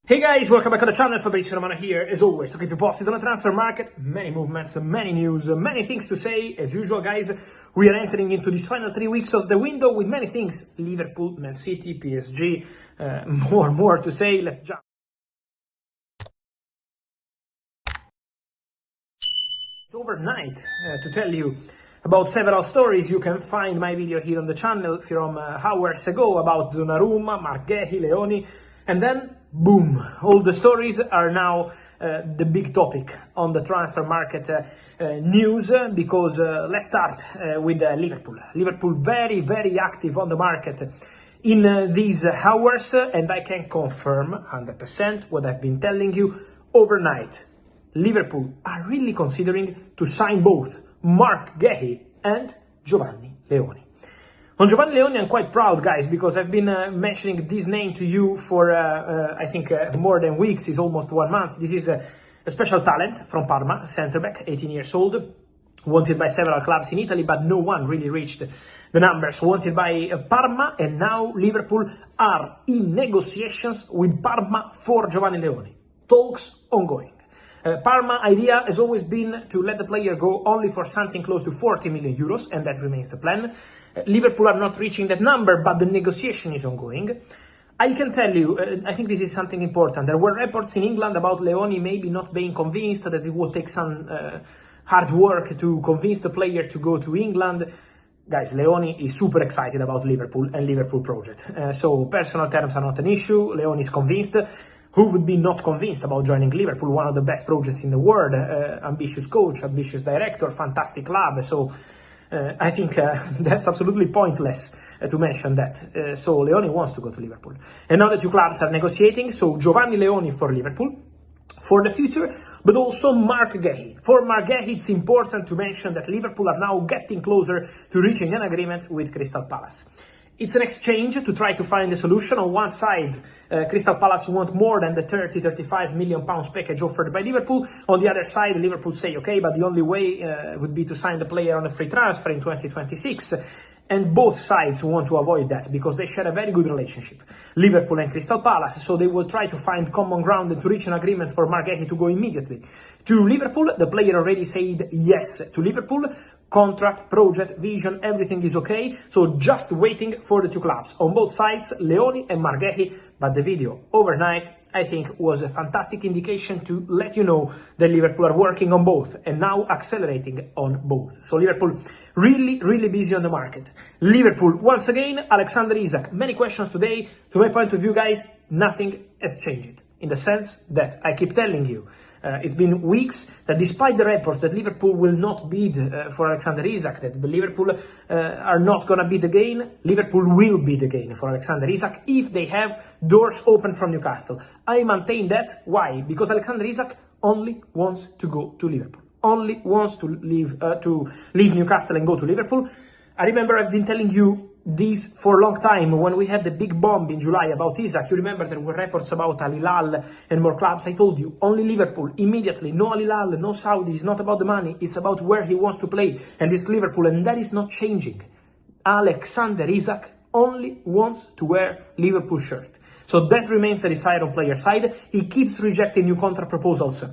Hey guys, welcome back to the channel. Fabrizio Romano here, as always, to keep you posted on the transfer market. Many movements, many news, many things to say. As usual, guys, we are entering into these final 3 weeks of the window with many things. Liverpool, Man City, PSG, more to say. Let's jump. Overnight, to tell you about several stories. You can find my video here on the channel from hours ago about Donnarumma, Marghehi, Leoni, and then boom, all the stories are now the big topic on the transfer market news, because let's start with Liverpool. Liverpool very active on the market in these hours, and I can confirm 100% what I've been telling you overnight. Liverpool are really considering to sign both Marghehi and Giovanni Leoni. On Giovanni Leoni, I'm quite proud, guys, because I've been mentioning this name to you for, I think, more than weeks. It's almost 1 month. This is a special talent from Parma, centre-back, 18 years old, wanted by several clubs in Italy, but no one really reached the numbers wanted by Parma, and now Liverpool are in negotiations with Parma for Giovanni Leoni. Talks ongoing. Parma idea has always been to let the player go only for something close to 40 million euros, and that remains the plan. Liverpool are not reaching that number, but the negotiation is ongoing. I can tell you, I think this is something important. There were reports in England about Leoni maybe not being convinced, that it would take some hard work to convince the player to go to England. Guys, Leoni is super excited about Liverpool and Liverpool project. So personal terms are not an issue. Leoni is convinced. Who would be not convinced about joining Liverpool, one of the best projects in the world, ambitious coach, ambitious director, fantastic club. So I think that's absolutely pointless to mention that. So Leoni wants to go to Liverpool. And now the two clubs are negotiating, so Giovanni Leoni for Liverpool for the future, but also Marghehi. For Marghehi, it's important to mention that Liverpool are now getting closer to reaching an agreement with Crystal Palace. It's an exchange to try to find a solution. On one side, Crystal Palace want more than the 35 million pounds package offered by Liverpool. On the other side, Liverpool say, okay, but the only way would be to sign the player on a free transfer in 2026. And both sides want to avoid that because they share a very good relationship, Liverpool and Crystal Palace. So they will try to find common ground and to reach an agreement for Marghehi to go immediately to Liverpool. The player already said yes to Liverpool. Contract, project, vision, everything is okay. So just waiting for the two clubs on both sides, Leoni and Marghehi. But the video overnight, I think, was a fantastic indication to let you know that Liverpool are working on both and now accelerating on both. So Liverpool really busy on the market. Liverpool, once again, Alexander Isak. Many questions today. To my point of view, guys, nothing has changed. In the sense that I keep telling you, it's been weeks that despite the reports that Liverpool will not bid for Alexander Isak, that Liverpool are not going to bid again, Liverpool will bid again for Alexander Isak if they have doors open from Newcastle. I maintain that. Why? Because Alexander Isak only wants to go to Liverpool. Only wants to leave Newcastle and go to Liverpool. I remember I've been telling you this for a long time. When we had the big bomb in July about Isak, you remember there were reports about Al Hilal and more clubs. I told you, only Liverpool, immediately, no Al Hilal, no Saudi. It's not about the money, it's about where he wants to play, and it's Liverpool, and that is not changing. Alexander Isak only wants to wear Liverpool shirt. So that remains the desire on player side. He keeps rejecting new contract proposals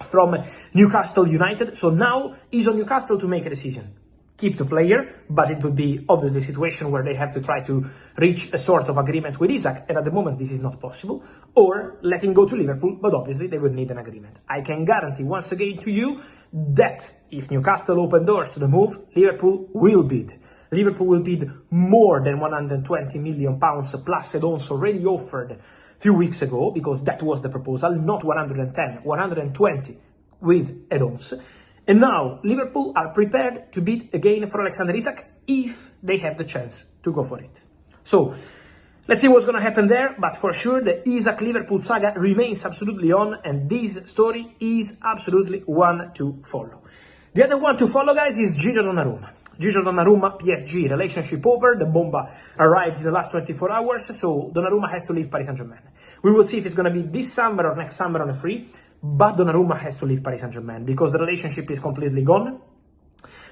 from Newcastle United, so now he's on Newcastle to make a decision. Keep the player, but it would be obviously a situation where they have to try to reach a sort of agreement with Isak, and at the moment this is not possible, or let him go to Liverpool, but obviously they would need an agreement. I can guarantee once again to you that if Newcastle open doors to the move, Liverpool will bid. Liverpool will bid more than 120 million pounds plus add-ons already offered a few weeks ago, because that was the proposal, not 110, 120 with add-ons. And now Liverpool are prepared to bid again for Alexander Isak if they have the chance to go for it. So let's see what's going to happen there, but for sure the Isak-Liverpool saga remains absolutely on, and this story is absolutely one to follow. The other one to follow, guys, is Gigio Donnarumma. Gigio Donnarumma, PSG, relationship over. The bomba arrived in the last 24 hours, so Donnarumma has to leave Paris Saint-Germain. We will see if it's going to be this summer or next summer on a free. But Donnarumma has to leave Paris Saint-Germain because the relationship is completely gone.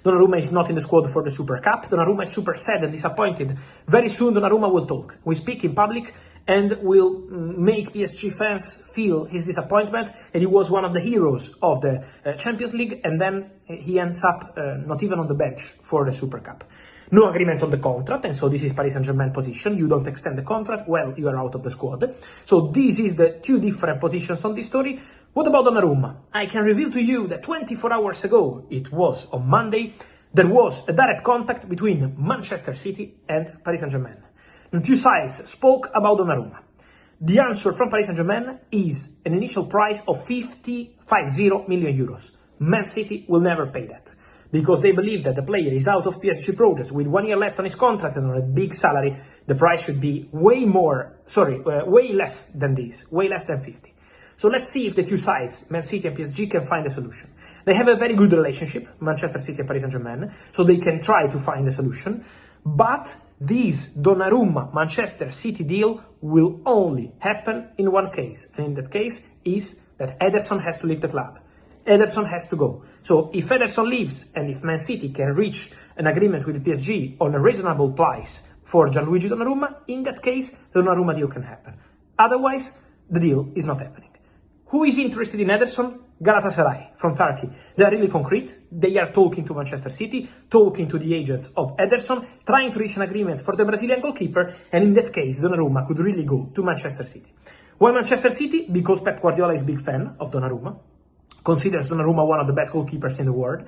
Donnarumma is not in the squad for the Super Cup. Donnarumma is super sad and disappointed. Very soon Donnarumma will talk. We speak in public and will make PSG fans feel his disappointment, and he was one of the heroes of the Champions League, and then he ends up not even on the bench for the Super Cup. No agreement on the contract, and so this is Paris Saint-Germain position. You don't extend the contract, well, you are out of the squad. So this is the two different positions on this story. What about Donnarumma? I can reveal to you that 24 hours ago, it was on Monday, there was a direct contact between Manchester City and Paris Saint-Germain. The two sides spoke about Donnarumma. The answer from Paris Saint-Germain is an initial price of 50 million euros. Man City will never pay that, because they believe that the player is out of PSG projects with 1 year left on his contract and on a big salary. The price should be way less than this, way less than 50. So let's see if the two sides, Man City and PSG, can find a solution. They have a very good relationship, Manchester City and Paris Saint-Germain, so they can try to find a solution. But this Donnarumma Manchester City deal will only happen in one case, and in that case is that Ederson has to leave the club. Ederson has to go. So if Ederson leaves and if Man City can reach an agreement with PSG on a reasonable price for Gianluigi Donnarumma, in that case, the Donnarumma deal can happen. Otherwise, the deal is not happening. Who is interested in Ederson? Galatasaray from Turkey. They are really concrete. They are talking to Manchester City, talking to the agents of Ederson, trying to reach an agreement for the Brazilian goalkeeper, and in that case, Donnarumma could really go to Manchester City. Why Manchester City? Because Pep Guardiola is a big fan of Donnarumma, considers Donnarumma one of the best goalkeepers in the world,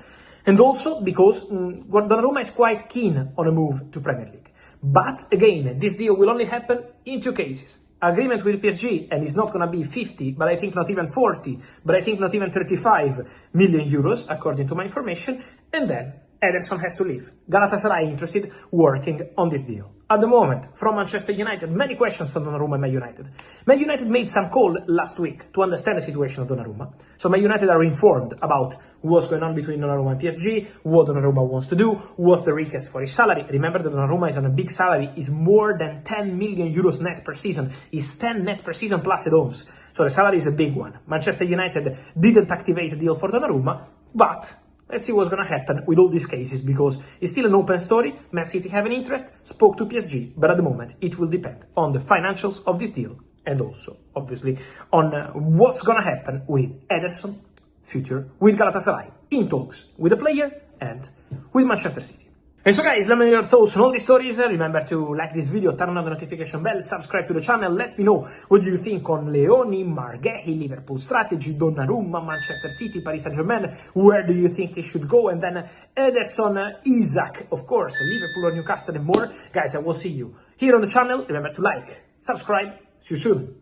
and also because Donnarumma is quite keen on a move to Premier League. But again, this deal will only happen in two cases. Agreement with PSG, and it's not going to be 50, but I think not even 40, but I think not even 35 million euros, according to my information, and then Ederson has to leave. Galatasaray interested, working on this deal. At the moment, from Manchester United, many questions on Donnarumma and Man United. Man United made some call last week to understand the situation of Donnarumma. So Man United are informed about what's going on between Donnarumma and PSG, what Donnarumma wants to do, what's the request for his salary. Remember that Donnarumma is on a big salary, is more than 10 million euros net per season, is 10 net per season plus add-ons. So the salary is a big one. Manchester United didn't activate a deal for Donnarumma, but let's see what's going to happen with all these cases, because it's still an open story. Man City have an interest, spoke to PSG, but at the moment it will depend on the financials of this deal and also, obviously, on what's going to happen with Ederson, future with Galatasaray, in talks with the player and with Manchester City. And so guys, let me know your thoughts on all these stories. Remember to like this video, turn on the notification bell, subscribe to the channel. Let me know what you think on Leoni, Marghehi, Liverpool strategy, Donnarumma, Manchester City, Paris Saint-Germain. Where do you think he should go? And then Ederson, Isak, of course, Liverpool or Newcastle and more. Guys, I will see you here on the channel. Remember to like, subscribe. See you soon.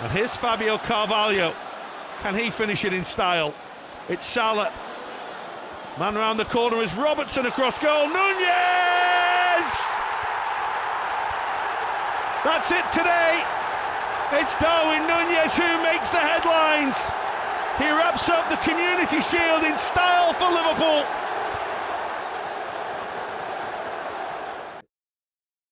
And here's Fabio Carvalho. Can he finish it in style? It's Salah. Man round the corner is Robertson across goal. Nunez! That's it today. It's Darwin Nunez who makes the headlines. He wraps up the Community Shield in style for Liverpool.